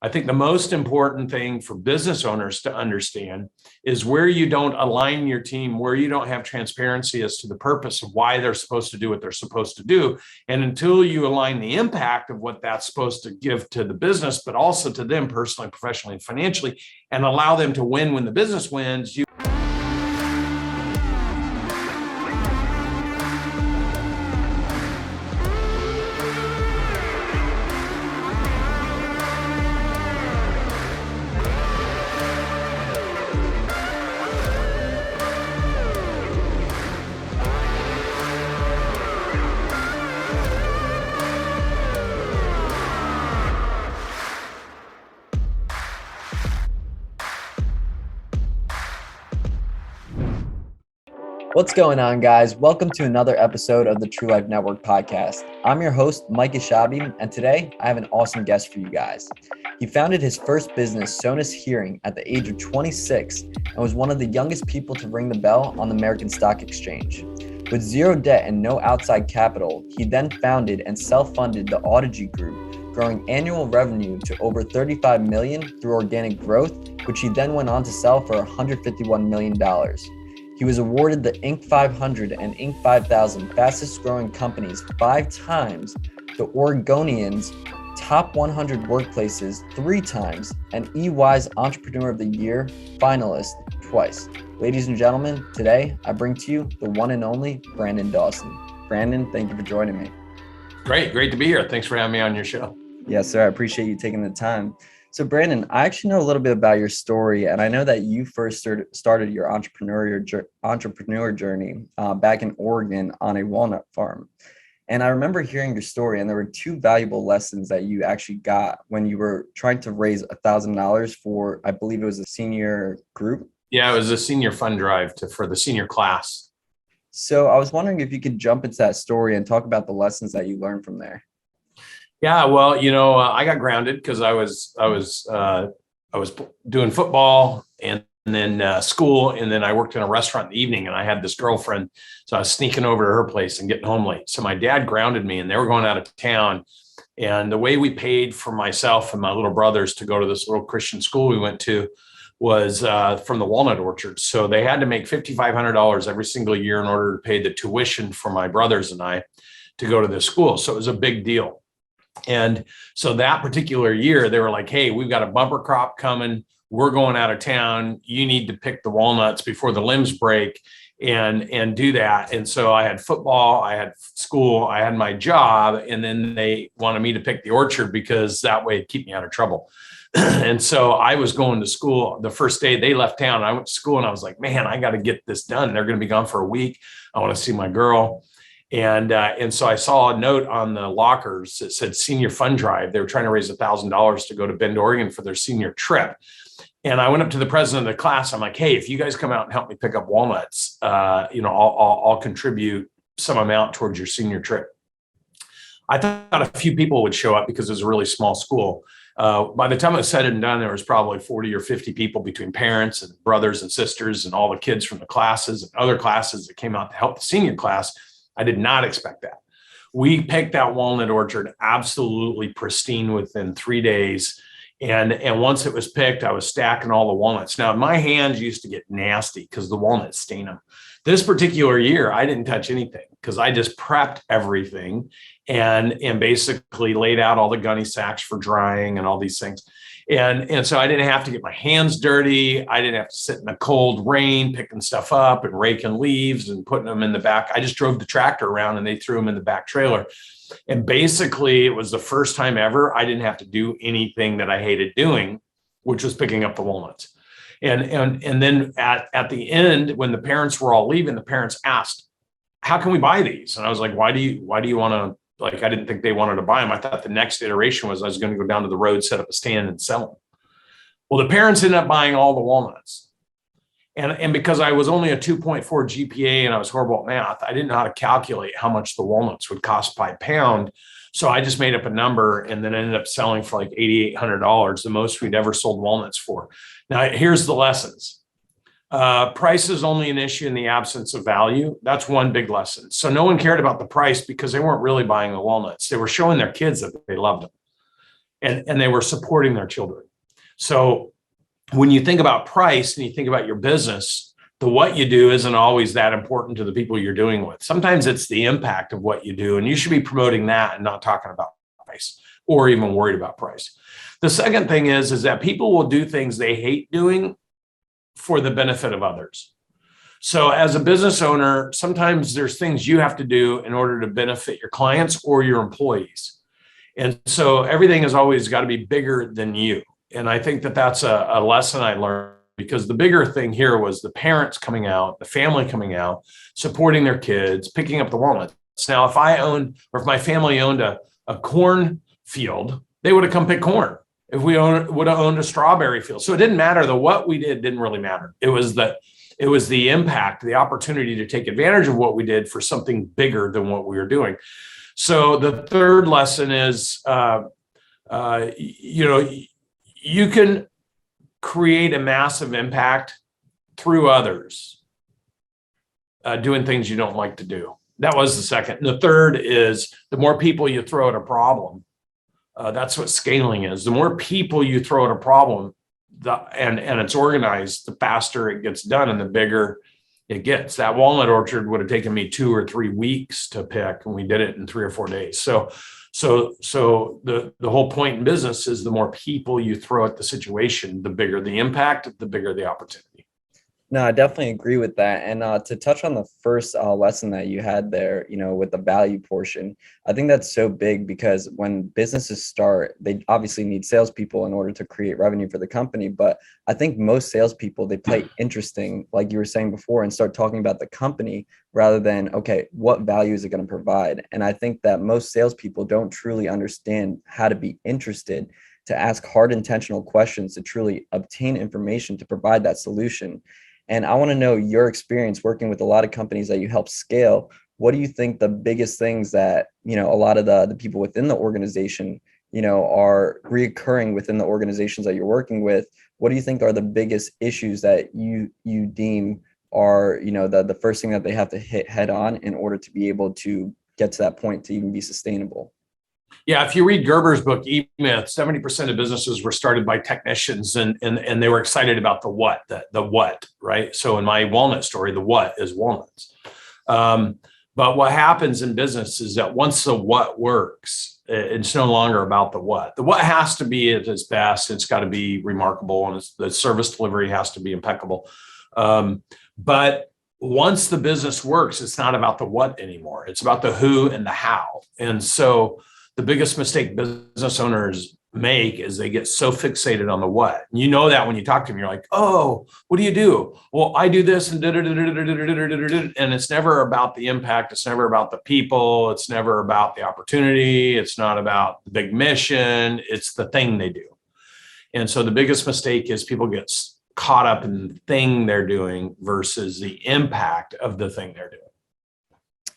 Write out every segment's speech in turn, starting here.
I think the most important thing for business owners to understand is where you don't align your team, where you don't have transparency as to the purpose of why they're supposed to do what they're supposed to do. And until you align the impact of what that's supposed to give to the business, but also to them personally, professionally, and financially, and allow them to win when the business wins, you What's going on, guys? Welcome to another episode of the True Life Network podcast. I'm your host, Mike Ashabi, and today I have an awesome guest for you guys. He founded his first business, Sonus Hearing, at the age of 26 and was one of the youngest people to ring the bell on the American Stock Exchange. With zero debt and no outside capital, he then founded and self-funded the Audigy Group, growing annual revenue to over $35 million through organic growth, which he then went on to sell for $151 million. He was awarded the Inc. 500 and Inc. 5000 fastest growing companies 5 times, the Oregonians top 100 workplaces 3 times, and EY's Entrepreneur of the Year finalist twice. Ladies and gentlemen, today I bring to you the one and only Brandon Dawson. Brandon, thank you for joining me. Great to be here. Thanks for having me on your show. Yes, sir. I appreciate you taking the time. So Brandon, I actually know a little bit about your story, and I know that you first started your entrepreneur journey back in Oregon on a walnut farm. And I remember hearing your story, and there were 2 valuable lessons that you actually got when you were trying to raise $1,000 for, I believe it was a senior group. Yeah, it was a senior fund drive for the senior class. So I was wondering if you could jump into that story and talk about the lessons that you learned from there. Yeah, well, I got grounded because I was doing football and then school, and then I worked in a restaurant in the evening, and I had this girlfriend, so I was sneaking over to her place and getting home late. So my dad grounded me, and they were going out of town, and the way we paid for myself and my little brothers to go to this little Christian school we went to was from the walnut orchard. So they had to make $5,500 every single year in order to pay the tuition for my brothers and I to go to this school. So it was a big deal. And so that particular year, they were like, hey, we've got a bumper crop coming. We're going out of town. You need to pick the walnuts before the limbs break and do that. And so I had football, I had school, I had my job, and then they wanted me to pick the orchard because that way it'd keep me out of trouble. And so I was going to school the first day they left town. I went to school and I was like, man, I got to get this done. They're going to be gone for a week. I want to see my girl. And so I saw a note on the lockers that said senior fund drive. They were trying to raise $1,000 to go to Bend, Oregon for their senior trip. And I went up to the president of the class. I'm like, hey, if you guys come out and help me pick up walnuts, I'll contribute some amount towards your senior trip. I thought a few people would show up because it was a really small school. By the time it was said and done, there was probably 40 or 50 people between parents and brothers and sisters and all the kids from the classes and other classes that came out to help the senior class. I did not expect that. We picked that walnut orchard absolutely pristine within 3 days. And once it was picked, I was stacking all the walnuts. Now, my hands used to get nasty because the walnuts stain them. This particular year, I didn't touch anything because I just prepped everything and basically laid out all the gunny sacks for drying and all these things. And so I didn't have to get my hands dirty. I didn't have to sit in the cold rain, picking stuff up and raking leaves and putting them in the back. I just drove the tractor around and they threw them in the back trailer. And basically it was the first time ever I didn't have to do anything that I hated doing, which was picking up the walnuts. And then at the end, when the parents were all leaving, the parents asked, how can we buy these? And I was like, why do you want to? Like, I didn't think they wanted to buy them. I thought the next iteration was I was going to go down to the road, set up a stand and sell them. Well, the parents ended up buying all the walnuts. And because I was only a 2.4 GPA and I was horrible at math, I didn't know how to calculate how much the walnuts would cost by pound. So I just made up a number and then ended up selling for like $8,800, the most we'd ever sold walnuts for. Now, here's the lessons. Price is only an issue in the absence of value. That's one big lesson. So no one cared about the price because they weren't really buying the walnuts. They were showing their kids that they loved them. and they were supporting their children. So when you think about price and you think about your business, the what you do isn't always that important to the people you're doing with. Sometimes it's the impact of what you do, and you should be promoting that and not talking about price or even worried about price. The second thing is that people will do things they hate doing for the benefit of others. So as a business owner, sometimes there's things you have to do in order to benefit your clients or your employees. And so everything has always got to be bigger than you. And I think that that's a lesson I learned, because the bigger thing here was the parents coming out, the family coming out, supporting their kids, picking up the walnuts. Now, if I owned, or if my family owned a corn field, they would have come pick corn. If we would have owned a strawberry field. So it didn't matter. The what we did didn't really matter. It was the impact, the opportunity to take advantage of what we did for something bigger than what we were doing. So the third lesson is, you can create a massive impact through others doing things you don't like to do. That was the second. And the third is, the more people you throw at a problem, that's what scaling is. The more people you throw at a problem, and it's organized, the faster it gets done and the bigger it gets. That walnut orchard would have taken me 2 or 3 weeks to pick, and we did it in 3 or 4 days. So the whole point in business is, the more people you throw at the situation, the bigger the impact, the bigger the opportunity. No, I definitely agree with that. And to touch on the first lesson that you had there, with the value portion, I think that's so big, because when businesses start, they obviously need salespeople in order to create revenue for the company. But I think most salespeople, they play interesting, like you were saying before, and start talking about the company rather than, okay, what value is it going to provide? And I think that most salespeople don't truly understand how to be interested, to ask hard, intentional questions, to truly obtain information to provide that solution. And I want to know your experience working with a lot of companies that you help scale. What do you think the biggest things that, a lot of the people within the organization, are reoccurring within the organizations that you're working with? What do you think are the biggest issues that you deem are, the first thing that they have to hit head on in order to be able to get to that point to even be sustainable? Yeah, if you read Gerber's book, E-Myth, 70% of businesses were started by technicians, and they were excited about the what, right? So in my walnut story, the what is walnuts. But what happens in business is that once the what works, it's no longer about the what. The what has to be at its best. It's got to be remarkable, and the service delivery has to be impeccable. But once the business works, it's not about the what anymore. It's about the who and the how. And so the biggest mistake business owners make is they get so fixated on the what. And you know that when you talk to them, you're like, oh, what do you do? Well, I do this and it's never about the impact. It's never about the people. It's never about the opportunity. It's not about the big mission. It's the thing they do. And so the biggest mistake is people get caught up in the thing they're doing versus the impact of the thing they're doing.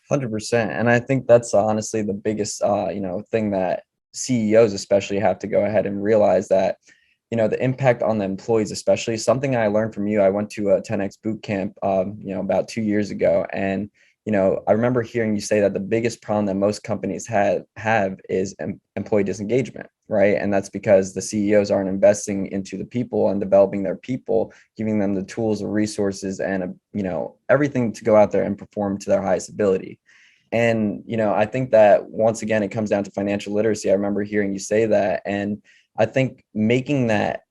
100%. And I think that's honestly the biggest, thing that CEOs especially have to go ahead and realize, that, the impact on the employees, especially something I learned from you. I went to a 10X boot camp, about 2 years ago. And, I remember hearing you say that the biggest problem that most companies have is employee disengagement, right? And that's because the CEOs aren't investing into the people and developing their people, giving them the tools, the resources, and, everything to go out there and perform to their highest ability. And, I think that once again, it comes down to financial literacy. I remember hearing you say that. And I think making that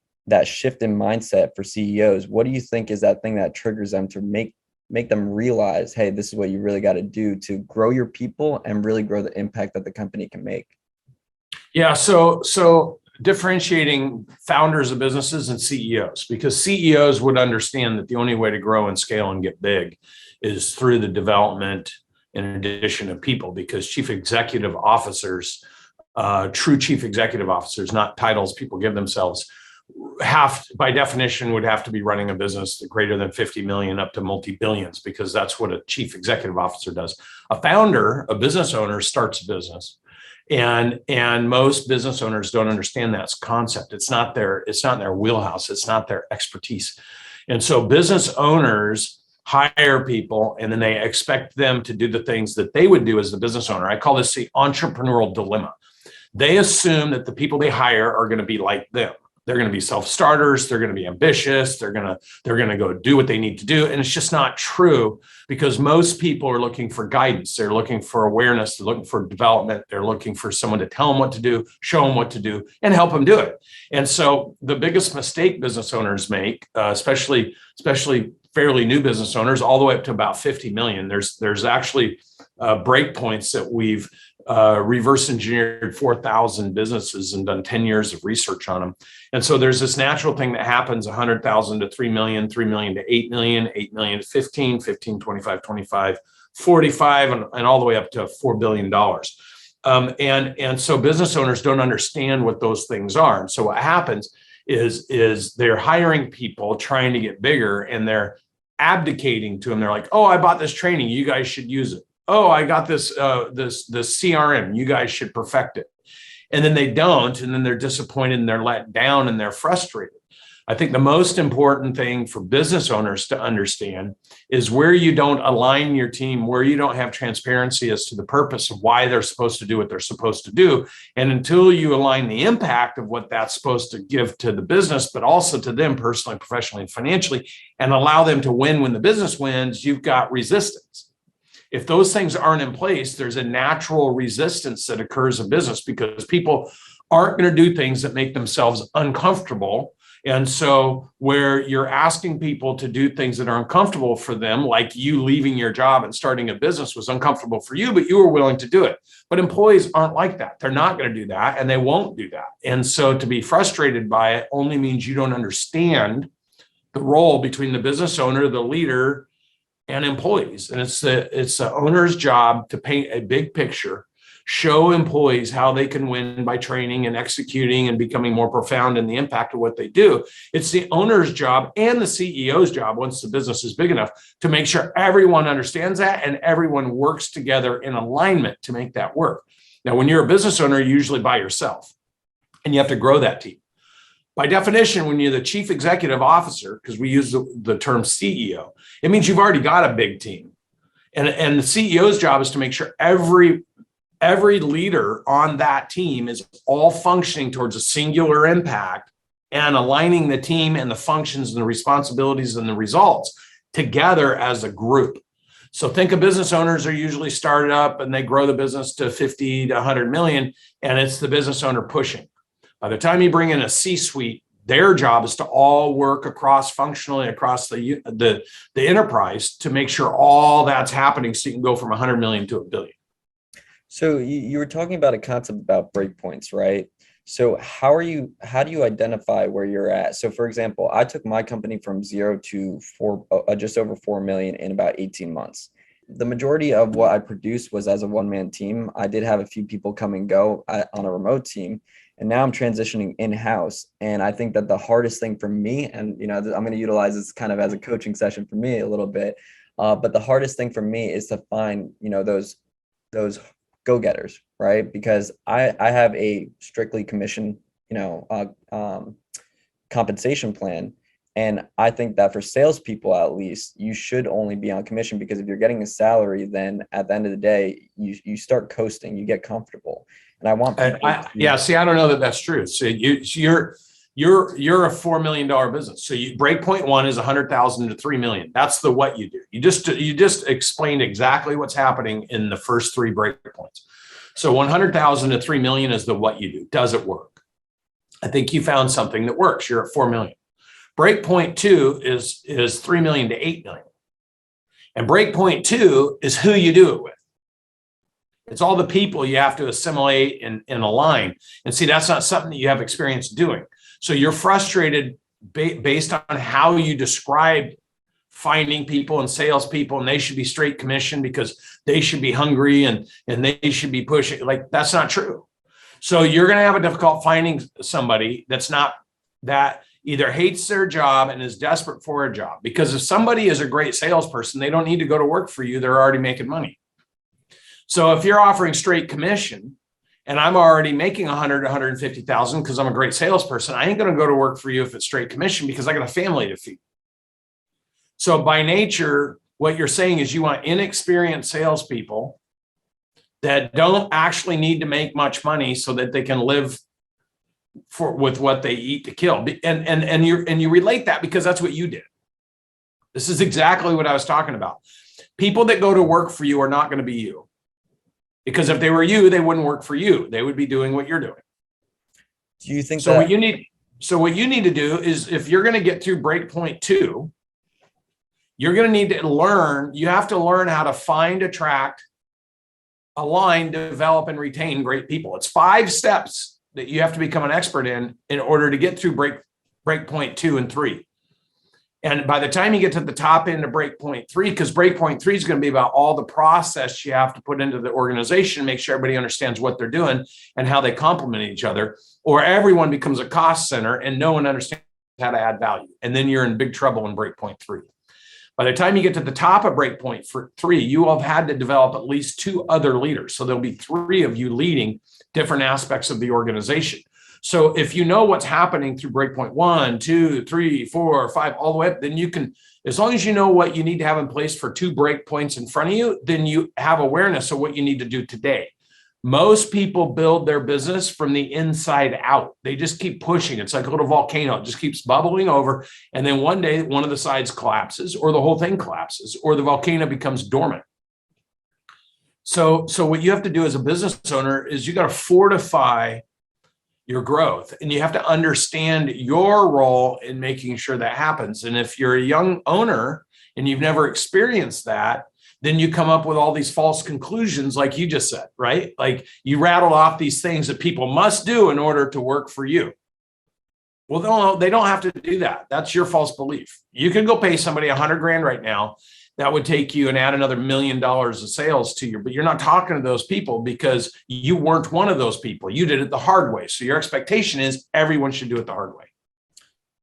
shift in mindset for CEOs, what do you think is that thing that triggers them to make them realize, hey, this is what you really got to do to grow your people and really grow the impact that the company can make? Yeah. So differentiating founders of businesses and CEOs, because CEOs would understand that the only way to grow and scale and get big is through the development and addition of people, because chief executive officers, true chief executive officers, not titles people give themselves, by definition would have to be running a business greater than 50 million up to multi-billions, because that's what a chief executive officer does. A founder, a business owner, starts a business. And most business owners don't understand that concept. It's not their wheelhouse. It's not their expertise. And so business owners hire people, and then they expect them to do the things that they would do as the business owner. I call this the entrepreneurial dilemma. They assume that the people they hire are going to be like them. They're going to be self-starters. They're going to be ambitious. They're going to go do what they need to do. And it's just not true, because most people are looking for guidance. They're looking for awareness. They're looking for development. They're looking for someone to tell them what to do, show them what to do, and help them do it. And so the biggest mistake business owners make, especially fairly new business owners, all the way up to about 50 million, there's actually break points that we've reverse engineered 4,000 businesses and done 10 years of research on them. And so there's this natural thing that happens: 100,000 to 3 million, 3 million to 8 million, 8 million to 15, 15, 25, 25, 45, and all the way up to $4 billion. And so business owners don't understand what those things are. And so what happens is they're hiring people trying to get bigger, and they're abdicating to them. They're like, oh, I bought this training, you guys should use it. Oh, I got this CRM, you guys should perfect it. And then they don't, and then they're disappointed and they're let down and they're frustrated. I think the most important thing for business owners to understand is where you don't align your team, where you don't have transparency as to the purpose of why they're supposed to do what they're supposed to do. And until you align the impact of what that's supposed to give to the business, but also to them personally, professionally, and financially, and allow them to win when the business wins, you've got resistance. If those things aren't in place, there's a natural resistance that occurs in business, because people aren't going to do things that make themselves uncomfortable. And so where you're asking people to do things that are uncomfortable for them, like you leaving your job and starting a business was uncomfortable for you, but you were willing to do it. But employees aren't like that. They're not going to do that, and they won't do that. And so to be frustrated by it only means you don't understand the role between the business owner, the leader, and employees. And it's the owner's job to paint a big picture, show employees how they can win by training and executing and becoming more profound in the impact of what they do. It's the owner's job and the CEO's job, once the business is big enough, to make sure everyone understands that and everyone works together in alignment to make that work. Now, when you're a business owner, you're usually by yourself, and you have to grow that team. By definition, when you're the chief executive officer, because we use the term CEO, it means you've already got a big team. And the CEO's job is to make sure every leader on that team is all functioning towards a singular impact and aligning the team and the functions and the responsibilities and the results together as a group. So think of business owners are usually started up and they grow the business to 50 to 100 million, and it's the business owner pushing. By the time you bring in a C-suite, their job is to all work cross-functionally across the enterprise to make sure all that's happening so you can go from 100 million to $1 billion. So you were talking about a concept about breakpoints, right? So how do you identify where you're at? So for example, I took my company from 0 to just over 4 million in about 18 months. The majority of what I produced was as a one-man team. I did have a few people come and go on a remote team. And now I'm transitioning in-house. And I think that the hardest thing for me, and I'm going to utilize this kind of as a coaching session for me a little bit, but the hardest thing for me is to find, those go-getters, right? Because I have a strictly commission, compensation plan. And I think that for salespeople, at least, you should only be on commission, because if you're getting a salary, then at the end of the day, you start coasting, you get comfortable. And I want people I don't know that that's true. So you're a $4 million business. So breakpoint one is 100,000 to 3 million. That's what you do. You just explained exactly what's happening in the first three breakpoints. So 100,000 to 3 million is what you do. Does it work? I think you found something that works. You're at 4 million. Breakpoint two is 3 million to 8 million. And breakpoint two is who you do it with. It's all the people you have to assimilate and align. And see, that's not something that you have experience doing. So you're frustrated based on how you described finding people and salespeople, and they should be straight commission because they should be hungry and they should be pushing. Like, that's not true. So you're going to have a difficult finding somebody that either hates their job and is desperate for a job. Because if somebody is a great salesperson, they don't need to go to work for you. They're already making money. So if you're offering straight commission and I'm already making 100 to 150,000 because I'm a great salesperson, I ain't going to go to work for you if it's straight commission, because I got a family to feed. So by nature, what you're saying is you want inexperienced salespeople that don't actually need to make much money so that they can live with what they eat to kill. And you relate that because that's what you did. This is exactly what I was talking about. People that go to work for you are not going to be you. Because if they were you, they wouldn't work for you. They would be doing what you're doing. Do you think so? What you need to do is, if you're going to get through breakpoint 2, you're going to need to learn. You have to learn how to find, attract, align, develop, and retain great people. It's 5 steps that you have to become an expert in order to get through breakpoint 2 and 3. And by the time you get to the top end of breakpoint 3, because breakpoint 3 is going to be about all the process you have to put into the organization, make sure everybody understands what they're doing and how they complement each other, or everyone becomes a cost center and no one understands how to add value. And then you're in big trouble in breakpoint 3. By the time you get to the top of breakpoint 3, you will have had to develop at least 2 other leaders. So there'll be 3 of you leading different aspects of the organization. So if you know what's happening through breakpoint 1, 2, 3, 4, 5, all the way up, then you can, as long as you know what you need to have in place for 2 breakpoints in front of you, then you have awareness of what you need to do today. Most people build their business from the inside out. They just keep pushing. It's like a little volcano. It just keeps bubbling over. And then one day, one of the sides collapses, or the whole thing collapses, or the volcano becomes dormant. So what you have to do as a business owner is you got to fortify your growth, and you have to understand your role in making sure that happens. And if you're a young owner and you've never experienced that, then you come up with all these false conclusions, like you just said, right? Like you rattled off these things that people must do in order to work for you. Well, no, they don't have to do that. That's your false belief. You can go pay somebody $100,000 right now. That would take you and add another $1 million of sales to you, but you're not talking to those people because you weren't one of those people. You did it the hard way. So your expectation is everyone should do it the hard way.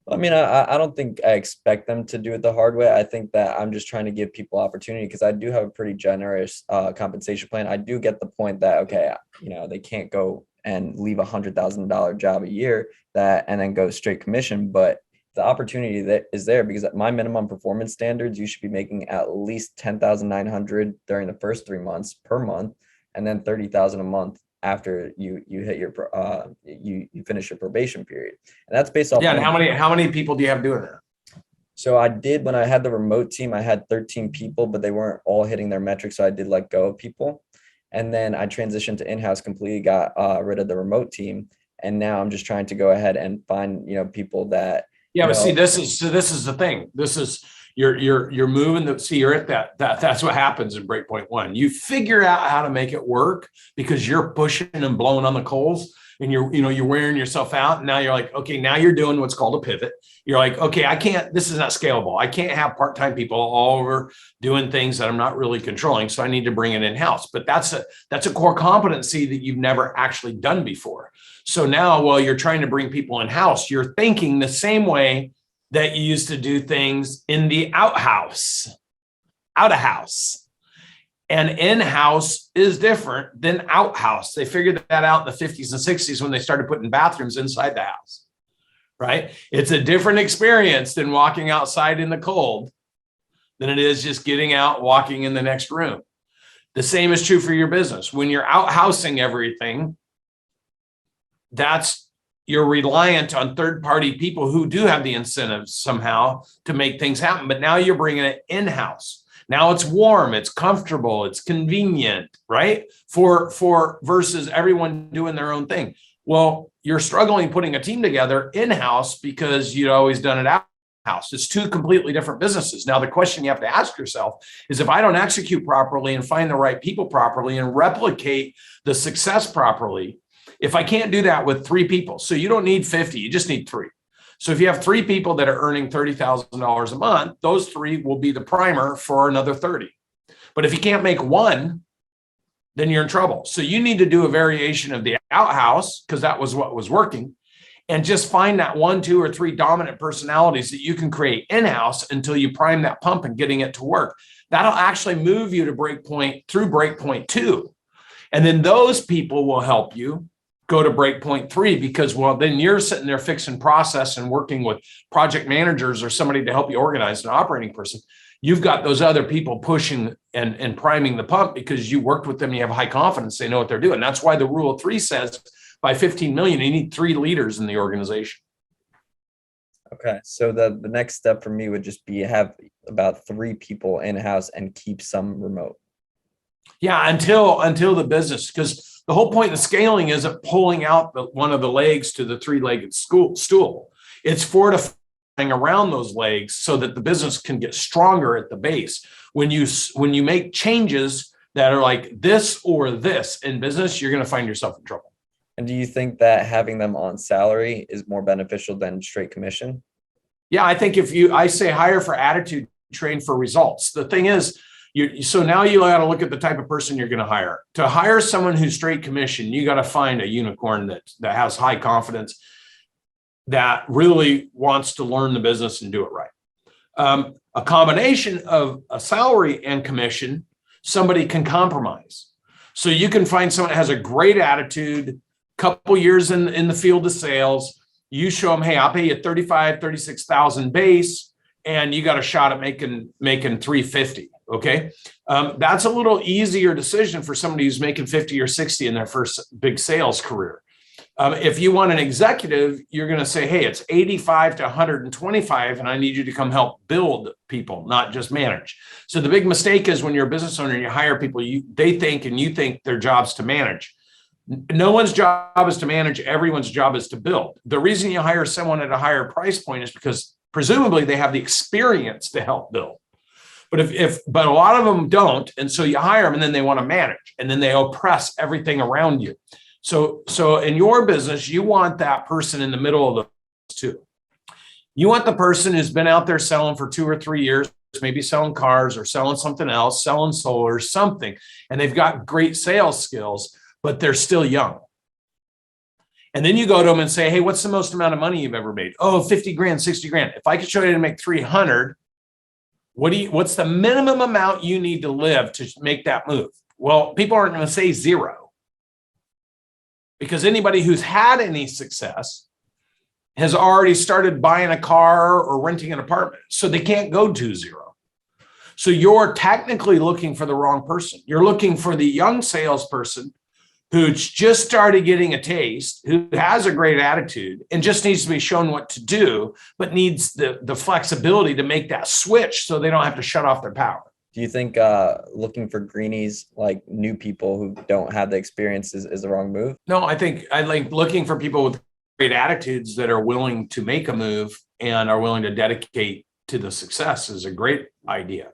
I mean, I don't think I expect them to do it the hard way. I think that I'm just trying to give people opportunity, because I do have a pretty generous compensation plan. I do get the point that, okay, they can't go and leave $100,000 job a year and then go straight commission, but the opportunity that is there, because at my minimum performance standards, you should be making at least $10,900 during the first 3 months per month, and then $30,000 a month after you hit your you finish your probation period. And that's based off. Yeah. And how many people do you have doing that? So I did, when I had the remote team, I had 13 people, but they weren't all hitting their metrics. So I did let go of people. And then I transitioned to in-house, completely got rid of the remote team. And now I'm just trying to go ahead and find, people that. Yeah, but see, this is the thing. This is you're moving you're at that's what happens in breakpoint 1. You figure out how to make it work because you're pushing and blowing on the coals, and you're wearing yourself out. And now you're like, okay, now you're doing what's called a pivot. You're like, okay, this is not scalable. I can't have part-time people all over doing things that I'm not really controlling. So I need to bring it in-house. But that's a core competency that you've never actually done before. So now, while you're trying to bring people in-house, you're thinking the same way that you used to do things in the out-of-house. And in-house is different than out-house. They figured that out in the 50s and 60s when they started putting bathrooms inside the house, right? It's a different experience than walking outside in the cold than it is just getting out, walking in the next room. The same is true for your business. When you're out-housing everything, you're reliant on third-party people who do have the incentives somehow to make things happen. But now you're bringing it in-house. Now it's warm, it's comfortable, it's convenient, right? For versus everyone doing their own thing. Well, you're struggling putting a team together in-house because you'd always done it out-house. It's 2 completely different businesses. Now, the question you have to ask yourself is, if I don't execute properly and find the right people properly and replicate the success properly, if I can't do that with 3 people, so you don't need 50, you just need 3. So if you have 3 people that are earning $30,000 a month, those 3 will be the primer for another 30. But if you can't make 1, then you're in trouble. So you need to do a variation of the outhouse, because that was what was working, and just find that 1, 2, or 3 dominant personalities that you can create in-house until you prime that pump and getting it to work. That'll actually move you to breakpoint 2. And then those people will help you go to breakpoint 3, because, well, then you're sitting there fixing process and working with project managers or somebody to help you organize an operating person. you've got those other people pushing and priming the pump because you worked with them. You have high confidence. They know what they're doing. That's why the rule of three says by 15 million, you need 3 leaders in the organization. Okay. So the next step for me would just be have about 3 people in-house and keep some remote. Yeah, until the business, because the whole point of scaling isn't pulling out one of the legs to the 3-legged stool. It's fortifying around those legs so that the business can get stronger at the base. When you make changes that are like this or this in business, you're going to find yourself in trouble. And do you think that having them on salary is more beneficial than straight commission? Yeah, I think I say hire for attitude, train for results. The thing is, so now you got to look at the type of person you're going to hire. To hire someone who's straight commission, you got to find a unicorn that has high confidence, that really wants to learn the business and do it right. A combination of a salary and commission, somebody can compromise. So you can find someone that has a great attitude, couple years in the field of sales. You show them, hey, I'll pay you 35, 36,000 base, and you got a shot at making 350. Okay. That's a little easier decision for somebody who's making 50 or 60 in their first big sales career. If you want an executive, you're going to say, hey, it's 85 to 125, and I need you to come help build people, not just manage. So the big mistake is when you're a business owner and you hire people, they think and you think their job's to manage. No one's job is to manage. Everyone's job is to build. The reason you hire someone at a higher price point is because presumably they have the experience to help build. But a lot of them don't. And so you hire them and then they want to manage, and then they oppress everything around you. So in your business, you want that person in the middle of the two. You want the person who's been out there selling for 2 or 3 years, maybe selling cars or selling something else, selling solar, something, and they've got great sales skills, but they're still young. And then you go to them and say, hey, what's the most amount of money you've ever made? Oh, 50 grand, 60 grand. If I could show you to make 300, what's the minimum amount you need to live to make that move? Well, people aren't going to say 0, because anybody who's had any success has already started buying a car or renting an apartment. So they can't go to 0. So you're technically looking for the wrong person. You're looking for the young salesperson who's just started getting a taste, who has a great attitude and just needs to be shown what to do, but needs the flexibility to make that switch so they don't have to shut off their power. Do you think looking for greenies, like new people who don't have the experience, is the wrong move? No, I think looking for people with great attitudes that are willing to make a move and are willing to dedicate to the success is a great idea.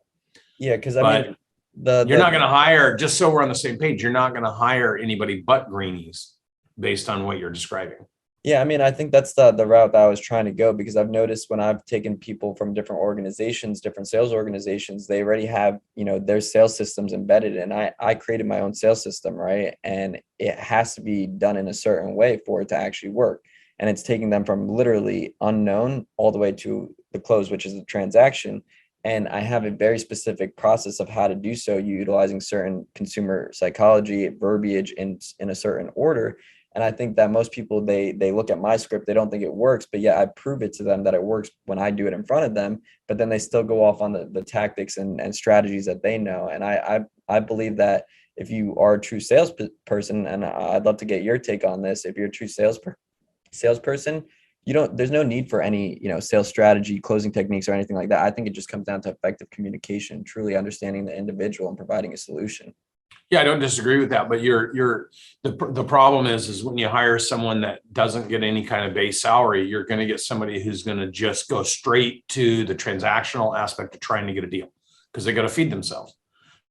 Yeah, because I mean, you're not going to hire, just so we're on the same page, you're not going to hire anybody but greenies based on what you're describing. Yeah, I mean, I think that's the route that I was trying to go, because I've noticed when I've taken people from different organizations, different sales organizations, they already have, their sales systems embedded. And I created my own sales system, right? And it has to be done in a certain way for it to actually work. And it's taking them from literally unknown all the way to the close, which is the transaction. And I have a very specific process of how to do so, utilizing certain consumer psychology, verbiage in a certain order. And I think that most people, they look at my script, they don't think it works, but yet I prove it to them that it works when I do it in front of them. But then they still go off on the tactics and strategies that they know. And I believe that if you are a true salesperson, and I'd love to get your take on this, if you're a true salesperson, there's no need for any, sales strategy, closing techniques, or anything like that. I think it just comes down to effective communication, truly understanding the individual and providing a solution. Yeah, I don't disagree with that, but the problem is when you hire someone that doesn't get any kind of base salary, you're going to get somebody who's going to just go straight to the transactional aspect of trying to get a deal, because they got to feed themselves.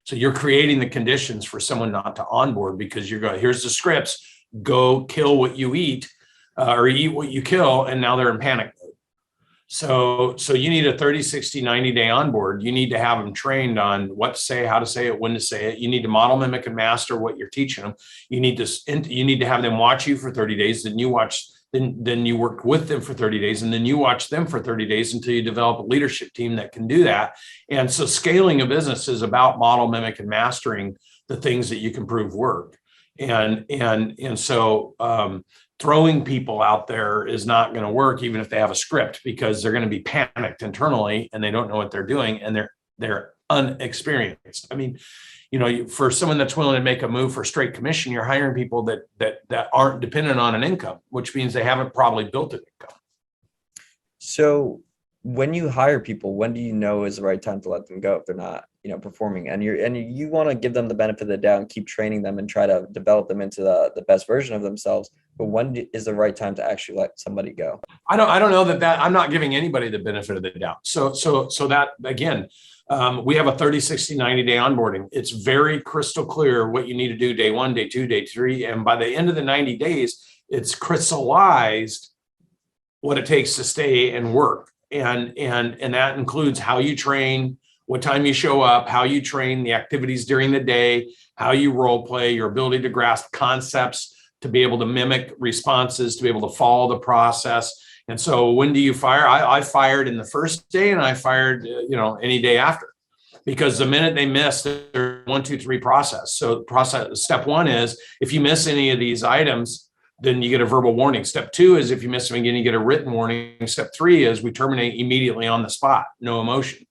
So you're creating the conditions for someone not to onboard, because you're going, here's the scripts, go kill what you eat, or eat what you kill, and now they're in panic mode. So you need a 30, 60, 90-day onboard. You need to have them trained on what to say, how to say it, when to say it. You need to model, mimic, and master what you're teaching them. You need to have them watch you for 30 days. Then you work with them for 30 days, and then you watch them for 30 days until you develop a leadership team that can do that. And so scaling a business is about model, mimic, and mastering the things that you can prove work. And so throwing people out there is not going to work, even if they have a script, because they're going to be panicked internally and they don't know what they're doing. And They're unexperienced. I mean, for someone that's willing to make a move for straight commission, you're hiring people that aren't dependent on an income, which means they haven't probably built an income. So when you hire people, when do you know is the right time to let them go if they're not, performing? And you want to give them the benefit of the doubt and keep training them and try to develop them into the best version of themselves. But when is the right time to actually let somebody go? I don't know that I'm not giving anybody the benefit of the doubt. So that again, we have a 30, 60, 90-day onboarding. It's very crystal clear what you need to do day 1, day 2, day 3. And by the end of the 90 days, it's crystallized what it takes to stay and work. And that includes how you train, what time you show up, how you train, the activities during the day, how you role play, your ability to grasp concepts, to be able to mimic responses, to be able to follow the process. And so when do you fire? I fired in the first day, and I fired, any day after, because the minute they miss their 1, 2, 3 process. So step 1 is if you miss any of these items, then you get a verbal warning. Step 2 is if you miss them again, you get a written warning. Step 3 is we terminate immediately on the spot, no emotion.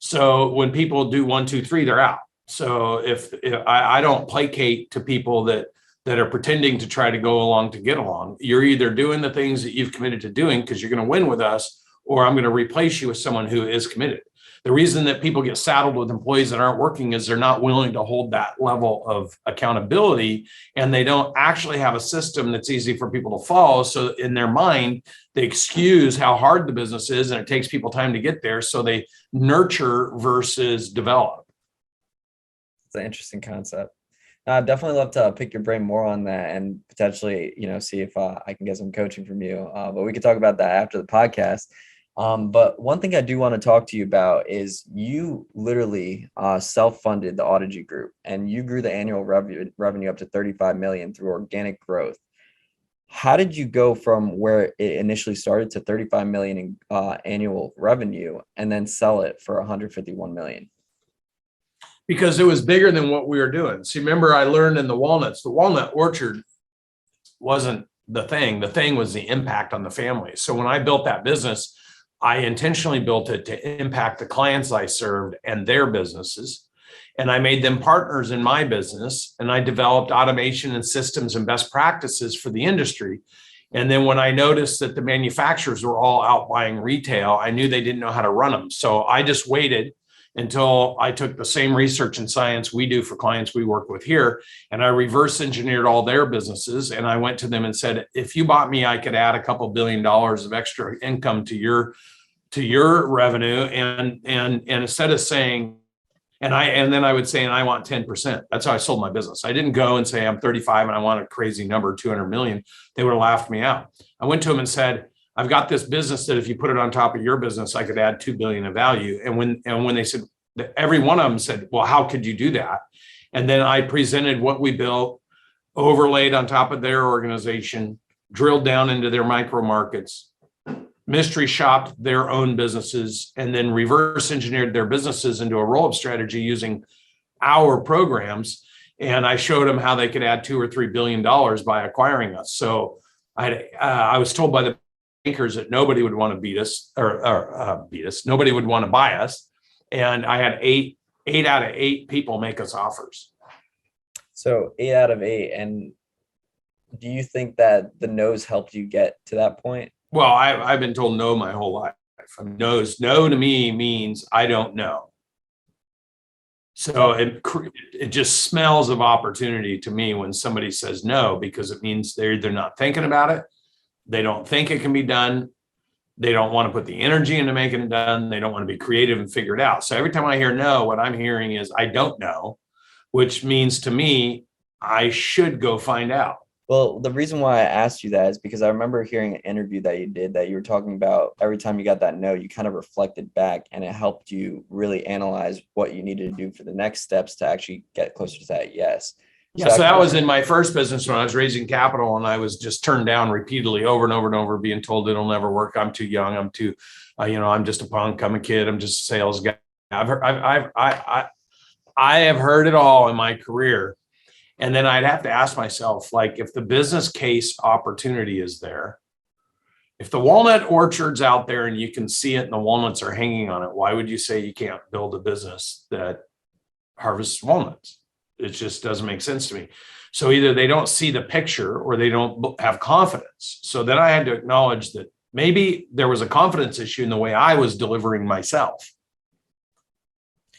So when people do 1, 2, 3, they're out. So if I don't placate to people that are pretending to try to go along to get along, you're either doing the things that you've committed to doing because you're going to win with us, or I'm going to replace you with someone who is committed. The reason that people get saddled with employees that aren't working is they're not willing to hold that level of accountability, and they don't actually have a system that's easy for people to follow. So in their mind, they excuse how hard the business is, and it takes people time to get there. So they nurture versus develop. It's an interesting concept. I'd definitely love to pick your brain more on that and potentially, see if I can get some coaching from you. But we could talk about that after the podcast. But one thing I do want to talk to you about is you literally self-funded the Audigy Group, and you grew the annual revenue up to 35 million through organic growth. How did you go from where it initially started to 35 million in annual revenue and then sell it for 151 million? Because it was bigger than what we were doing. See, remember, I learned in the walnut orchard wasn't the thing. The thing was the impact on the family. So when I built that business, I intentionally built it to impact the clients I served and their businesses. And I made them partners in my business. And I developed automation and systems and best practices for the industry. And then when I noticed that the manufacturers were all out buying retail, I knew they didn't know how to run them. So I just waited until I took the same research and science we do for clients we work with here, and I reverse engineered all their businesses. And I went to them and said, if you bought me, I could add a couple $1 billion of extra income to your revenue. And instead of saying, and then I would say, and I want 10%. That's how I sold my business. I didn't go and say I'm 35 and I want a crazy number, 200 million. They would have laughed me out. I went to them and said, I've got this business that if you put it on top of your business, I could add 2 billion of value. And when they said, every one of them said, well, how could you do that? And then I presented what we built, overlaid on top of their organization, drilled down into their micro markets, mystery shopped their own businesses, and then reverse engineered their businesses into a roll-up strategy using our programs. And I showed them how they could add $2 or $3 billion by acquiring us. So I was told by the bankers that nobody would want to beat us or beat us. Nobody would want to buy us. And I had eight out of 8 people make us offers. So 8 out of 8. And do you think that the no's helped you get to that point? Well, I've been told no my whole life. No to me means I don't know. So it just smells of opportunity to me when somebody says no, because it means they're either not thinking about it, they don't think it can be done, they don't want to put the energy into making it done, they don't want to be creative and figure it out. So every time I hear no, what I'm hearing is I don't know, which means to me I should go find out. Well, the reason why I asked you that is because I remember hearing an interview that you did that you were talking about every time you got that no, you kind of reflected back and it helped you really analyze what you needed to do for the next steps to actually get closer to that yes. Yeah, so that was in my first business when I was raising capital, and I was just turned down repeatedly over and over and over, being told it'll never work. I'm too young. I'm too, I'm just a punk. I'm a kid. I'm just a sales guy. I have heard it all in my career. And then I'd have to ask myself, like, if the business case opportunity is there If the walnut orchard's out there and you can see it and the walnuts are hanging on it, why would you say you can't build a business that harvests walnuts? It just doesn't make sense to me. So either they don't see the picture or they don't have confidence. So then I had to acknowledge that maybe there was a confidence issue in the way I was delivering myself.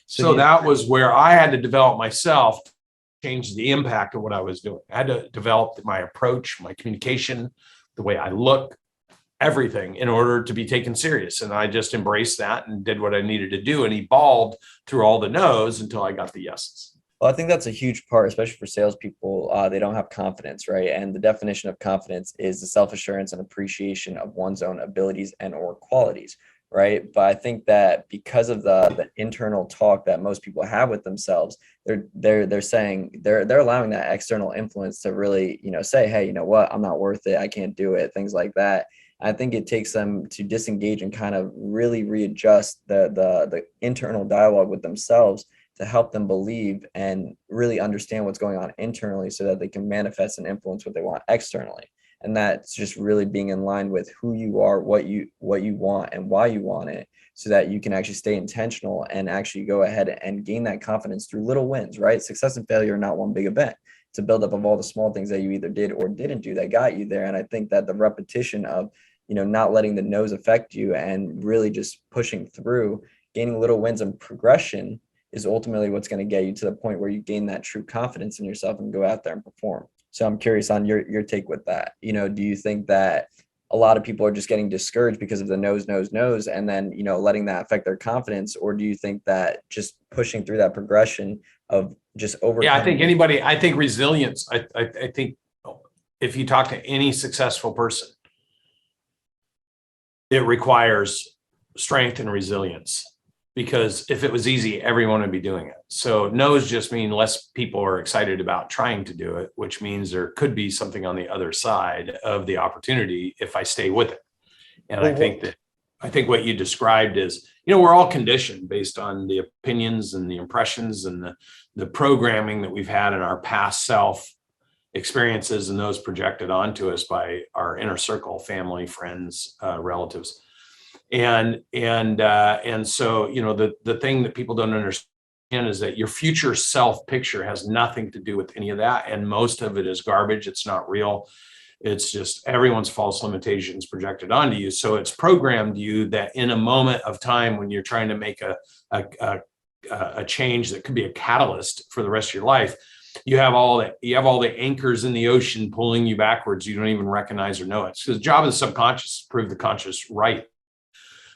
So that was where I had to develop myself, change the impact of what I was doing. I had to develop my approach, my communication, the way I look, everything in order to be taken serious. And I just embraced that and did what I needed to do and evolved through all the no's until I got the yeses. Well, I think that's a huge part, especially for salespeople. They don't have confidence, right? And the definition of confidence is the self-assurance and appreciation of one's own abilities and or qualities, right? But I think that because of the internal talk that most people have with themselves, they're saying they're allowing that external influence to really, say, hey, you know what, I'm not worth it, I can't do it, things like that. I think it takes them to disengage and kind of really readjust the internal dialogue with themselves to help them believe and really understand what's going on internally so that they can manifest and influence what they want externally. And that's just really being in line with who you are, what you want and why you want it, so that you can actually stay intentional and actually go ahead and gain that confidence through little wins, right? Success and failure are not one big event. It's a buildup of all the small things that you either did or didn't do that got you there. And I think that the repetition of, not letting the no's affect you and really just pushing through, gaining little wins and progression is ultimately what's going to get you to the point where you gain that true confidence in yourself and go out there and perform. So I'm curious on your take with that. Do you think that a lot of people are just getting discouraged because of the no's, and then, letting that affect their confidence? Or do you think that just pushing through that progression of just overcoming? Yeah, I think resilience. I think if you talk to any successful person, it requires strength and resilience. Because if it was easy, everyone would be doing it. So no's just mean less people are excited about trying to do it, which means there could be something on the other side of the opportunity if I stay with it. And I think what you described is, we're all conditioned based on the opinions and the impressions and the programming that we've had in our past self experiences, and those projected onto us by our inner circle, family, friends, relatives. And so, the thing that people don't understand is that your future self picture has nothing to do with any of that. And most of it is garbage. It's not real. It's just everyone's false limitations projected onto you. So it's programmed you that in a moment of time when you're trying to make a change that could be a catalyst for the rest of your life, you have all the anchors in the ocean pulling you backwards. You don't even recognize or know it. So the job of the subconscious is to prove the conscious right.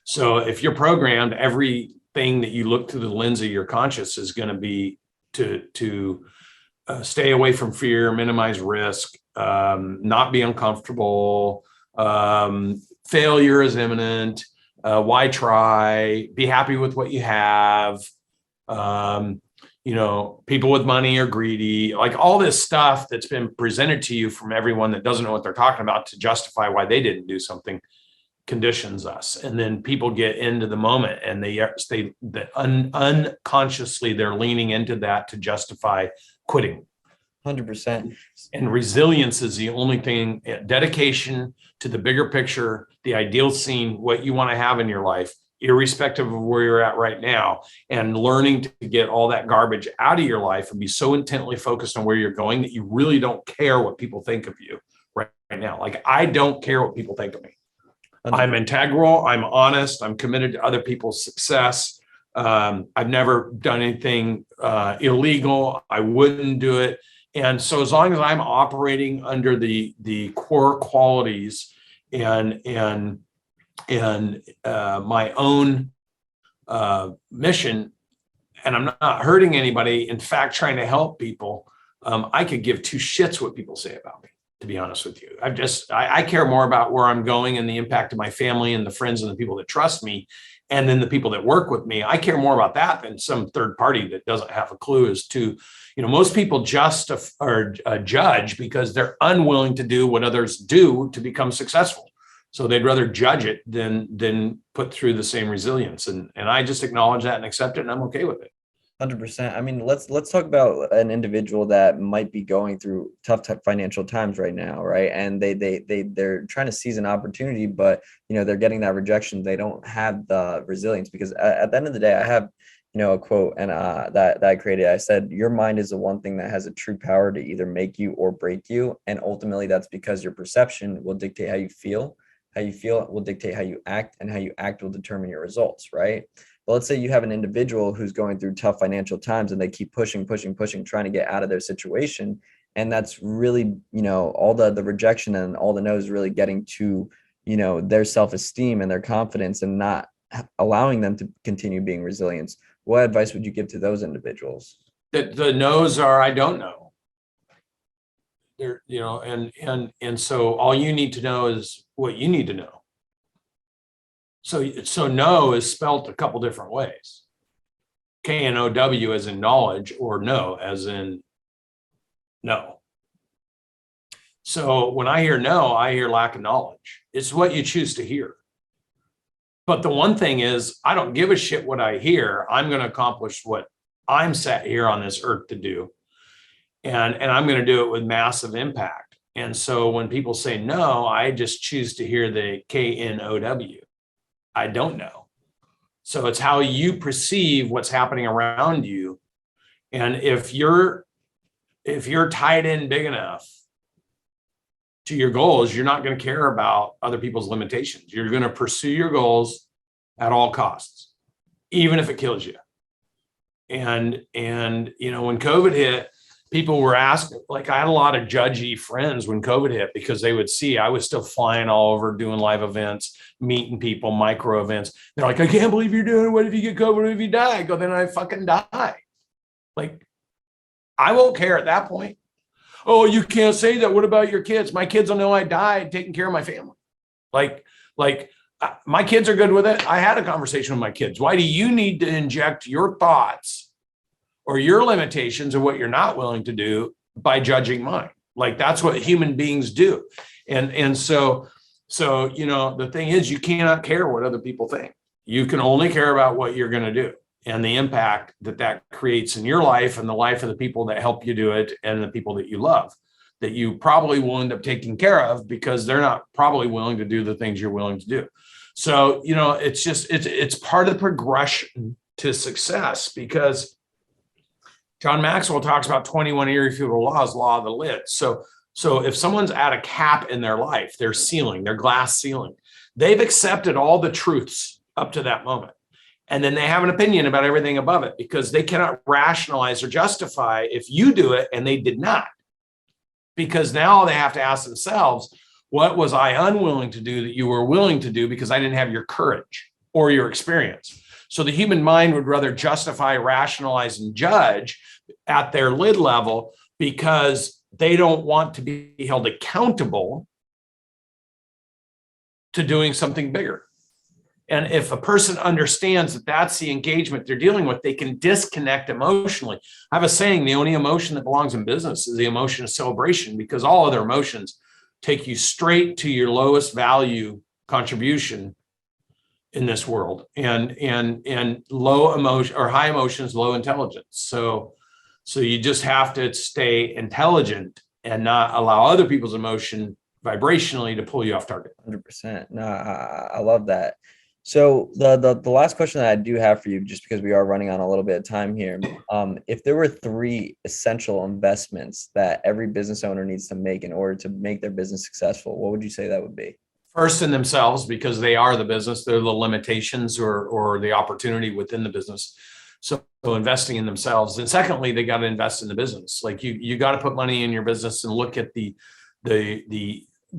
So if you're programmed, everything that you look through the lens of your conscious is going to be to stay away from fear, minimize risk, not be uncomfortable, failure is imminent, why try, be happy with what you have, people with money are greedy, like all this stuff that's been presented to you from everyone that doesn't know what they're talking about to justify why they didn't do something. Conditions us, and then people get into the moment and unconsciously they're leaning into that to justify quitting. 100%. And resilience is the only thing. Dedication to the bigger picture, the ideal scene, what you want to have in your life, irrespective of where you're at right now, and learning to get all that garbage out of your life and be so intently focused on where you're going that you really don't care what people think of you right now. Like, I don't care what people think of me. I'm integral. I'm honest. I'm committed to other people's success. I've never done anything illegal. I wouldn't do it. And so as long as I'm operating under the core qualities and my own mission, and I'm not hurting anybody, in fact, trying to help people, I could give two shits what people say about me. To be honest with you, I care more about where I'm going and the impact of my family and the friends and the people that trust me, and then the people that work with me. I care more about that than some third party that doesn't have a clue as to, most people judge because they're unwilling to do what others do to become successful. So they'd rather judge it than put through the same resilience. And I just acknowledge that and accept it, and I'm okay with it. 100%. I mean, let's talk about an individual that might be going through tough financial times right now, right? And they're trying to seize an opportunity, but they're getting that rejection. They don't have the resilience because at the end of the day, I have a quote and that I created. I said, "Your mind is the one thing that has a true power to either make you or break you, and ultimately, that's because your perception will dictate how you feel. How you feel will dictate how you act, and how you act will determine your results." Right? But let's say you have an individual who's going through tough financial times and they keep pushing, trying to get out of their situation. And that's really, all the rejection and all the no's really getting to, their self-esteem and their confidence and not allowing them to continue being resilient. What advice would you give to those individuals? The no's are, I don't know. There, and so all you need to know is what you need to know. So no is spelt a couple different ways. KNOW as in knowledge, or no as in no. So when I hear no, I hear lack of knowledge. It's what you choose to hear. But the one thing is, I don't give a shit what I hear. I'm going to accomplish what I'm sat here on this earth to do. And I'm going to do it with massive impact. And so when people say no, I just choose to hear the KNOW. I don't know. So it's how you perceive what's happening around you. And if you're tied in big enough to your goals, you're not going to care about other people's limitations. You're going to pursue your goals at all costs, even if it kills you. And when COVID hit, people were asking, like, I had a lot of judgy friends when COVID hit because they would see I was still flying all over, doing live events, meeting people, micro events. They're like, I can't believe you're doing it. What if you get COVID? What if you die? I go, then I fucking die. Like, I won't care at that point. Oh, you can't say that. What about your kids? My kids will know I died taking care of my family. Like my kids are good with it. I had a conversation with my kids. Why do you need to inject your thoughts or your limitations of what you're not willing to do by judging mine? Like, that's what human beings do. And so, the thing is, you cannot care what other people think. You can only care about what you're going to do and the impact that creates in your life and the life of the people that help you do it and the people that you love, that you probably will end up taking care of because they're not probably willing to do the things you're willing to do. So, it's part of the progression to success, because John Maxwell talks about 21 irrefutable laws, law of the lid. So if someone's at a cap in their life, their ceiling, their glass ceiling, they've accepted all the truths up to that moment. And then they have an opinion about everything above it because they cannot rationalize or justify if you do it and they did not. Because now they have to ask themselves, what was I unwilling to do that you were willing to do because I didn't have your courage or your experience? So the human mind would rather justify, rationalize, and judge at their lid level because they don't want to be held accountable to doing something bigger. And if a person understands that that's the engagement they're dealing with, they can disconnect emotionally. I have a saying, the only emotion that belongs in business is the emotion of celebration, because all other emotions take you straight to your lowest value contribution in this world, and low emotion or high emotions, low intelligence. So you just have to stay intelligent and not allow other people's emotion vibrationally to pull you off target. 100%. No, I love that. So the last question that I do have for you, just because we are running on a little bit of time here, if there were 3 essential investments that every business owner needs to make in order to make their business successful, what would you say that would be? First, in themselves, because they are the business. They're the limitations or the opportunity within the business. So investing in themselves. And secondly, they got to invest in the business. Like you got to put money in your business and look at the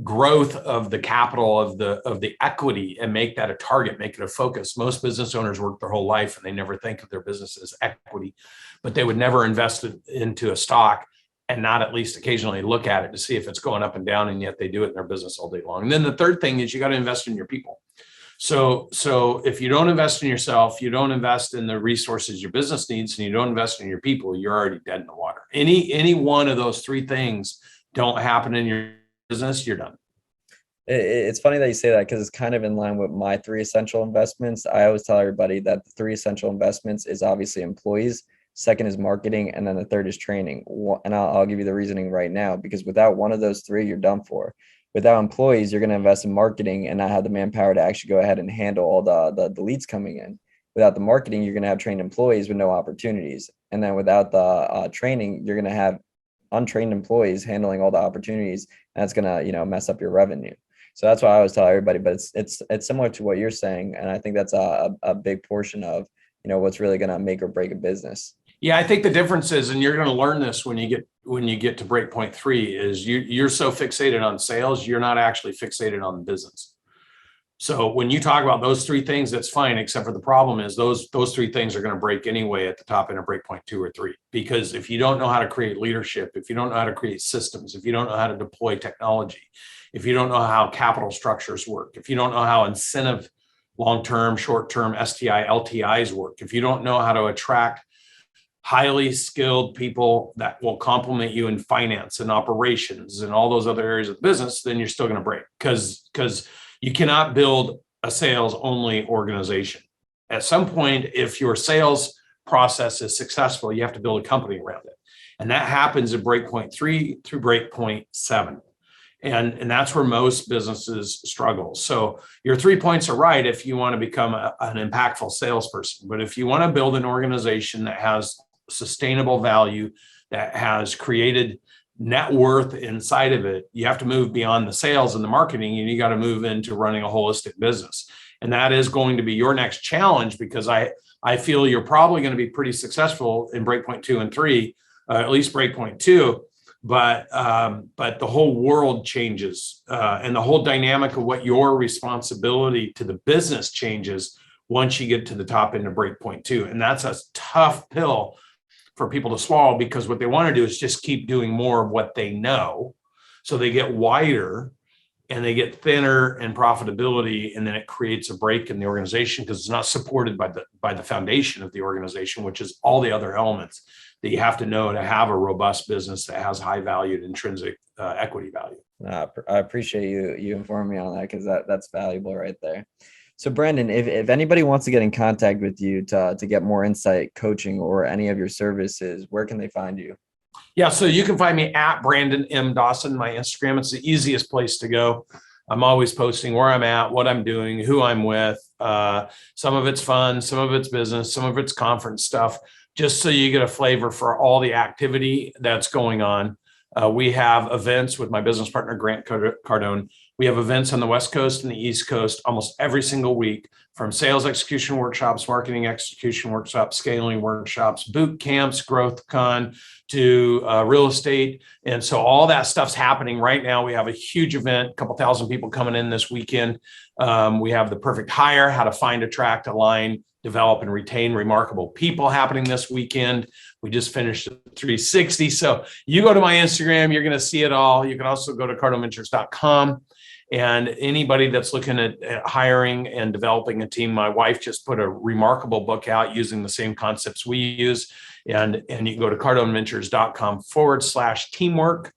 growth of the capital of the equity and make that a target, make it a focus. Most business owners work their whole life and they never think of their business as equity, but they would never invest into a stock and not at least occasionally look at it to see if it's going up and down, and yet they do it in their business all day long. And then the third thing is you got to invest in your people. So if you don't invest in yourself, you don't invest in the resources your business needs, and you don't invest in your people, you're already dead in the water. Any one of those 3 things don't happen in your business, you're done. It's funny that you say that, because it's kind of in line with my 3 essential investments. I always tell everybody that the 3 essential investments is obviously employees, second is marketing, and then the third is training. And I'll give you the reasoning right now, because without one of those three, you're done for. Without employees, you're going to invest in marketing and not have the manpower to actually go ahead and handle all the leads coming in. Without the marketing, you're going to have trained employees with no opportunities. And then without the training, you're going to have untrained employees handling all the opportunities, and that's going to, mess up your revenue. So that's why I always tell everybody, but it's similar to what you're saying. And I think that's a big portion of, what's really going to make or break a business. Yeah, I think the difference is, and you're going to learn this when you get to breakpoint 3, is you're so fixated on sales, you're not actually fixated on the business. So when you talk about those 3 things, that's fine, except for the problem is those 3 things are going to break anyway at the top end of breakpoint 2 or 3. Because if you don't know how to create leadership, if you don't know how to create systems, if you don't know how to deploy technology, if you don't know how capital structures work, if you don't know how incentive, long-term, short-term, STI, LTIs work, if you don't know how to attract highly skilled people that will complement you in finance and operations and all those other areas of the business, then you're still going to break, because you cannot build a sales only organization. At some point, if your sales process is successful, you have to build a company around it. And that happens at breakpoint 3 through breakpoint 7. And that's where most businesses struggle. So your 3 points are right if you want to become an impactful salesperson. But if you want to build an organization that has sustainable value, that has created net worth inside of it, you have to move beyond the sales and the marketing, and you got to move into running a holistic business. And that is going to be your next challenge, because I feel you're probably going to be pretty successful in breakpoint 2 and 3, at least breakpoint 2. But the whole world changes, and the whole dynamic of what your responsibility to the business changes once you get to the top end of breakpoint 2. And that's a tough pill for people to swallow, because what they want to do is just keep doing more of what they know. So they get wider and they get thinner in profitability, and then it creates a break in the organization because it's not supported by the foundation of the organization, which is all the other elements that you have to know to have a robust business that has high valued intrinsic equity value. I appreciate you informing me on that, because that's valuable right there. So Brandon, if anybody wants to get in contact with you to get more insight, coaching, or any of your services, where can they find you? Yeah, so you can find me at Brandon M. Dawson, my Instagram. It's the easiest place to go. I'm always posting where I'm at, what I'm doing, who I'm with. Some of it's fun, some of it's business, some of it's conference stuff, just so you get a flavor for all the activity that's going on. We have events with my business partner, Grant Cardone. We have events on the West Coast and the East Coast almost every single week, from sales execution workshops, marketing execution workshops, scaling workshops, boot camps, growth con, to real estate. And so all that stuff's happening right now. We have a huge event, a couple thousand people coming in this weekend. We have the perfect hire, how to find, attract, align, develop, and retain remarkable people happening this weekend. We just finished 360. So you go to my Instagram, you're going to see it all. You can also go to cardonemventures.com. And anybody that's looking at hiring and developing a team, my wife just put a remarkable book out using the same concepts we use. And you can go to cardonemventures.com/teamwork,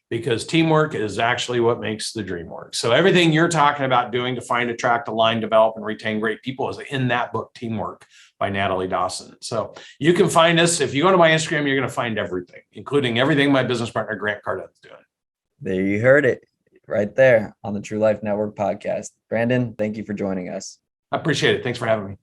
because teamwork is actually what makes the dream work. So everything you're talking about doing to find, attract, align, develop, and retain great people is in that book, Teamwork, by Natalie Dawson. So you can find us. If you go to my Instagram, you're going to find everything, including everything my business partner, Grant Cardone, is doing. There you heard it right there on the True Life Network podcast. Brandon, thank you for joining us. I appreciate it. Thanks for having me.